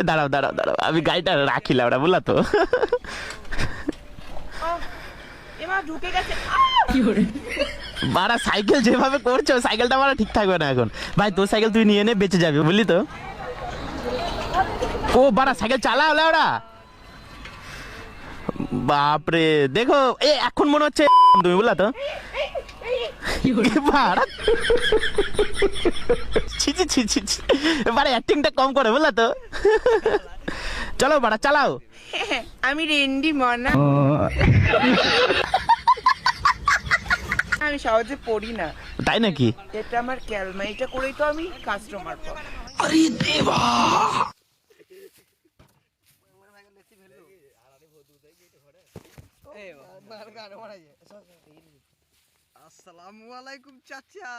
দাঁড়াও দাঁড়াও দাঁড়াও, আমি গাড়িটা রাখিলাম ওরা, বুঝলা তো? এবার ঢুকে গেছে। বাড়া সাইকেল যেভাবে করছো, সাইকেলটা আমার ঠিক থাকবে না এখন। ভাই তোর সাইকেল তুই নিয়ে নে, বেঁচে যাবি, বুঝলি তো? ও বাড়া সাইকেল চালাও ওরা। বাপরে দেখো, এ এখন মনে হচ্ছে তুমি, বুঝলা তো? বাড়া ছি ছি ছি ছি ছি। বাড়া অ্যাক্টিংটা কম করে, বুঝলা তো? চলো বাড়া চালাও। আমি রেন্ডি মনা, আমি সহজে পড়ি না। তাই নাকি? এটা আমার ক্যালমা, এটা করেই তো আমি কাস্টমার পাবো। আরে দেবা, আসসালামু আলাইকুম চাচা।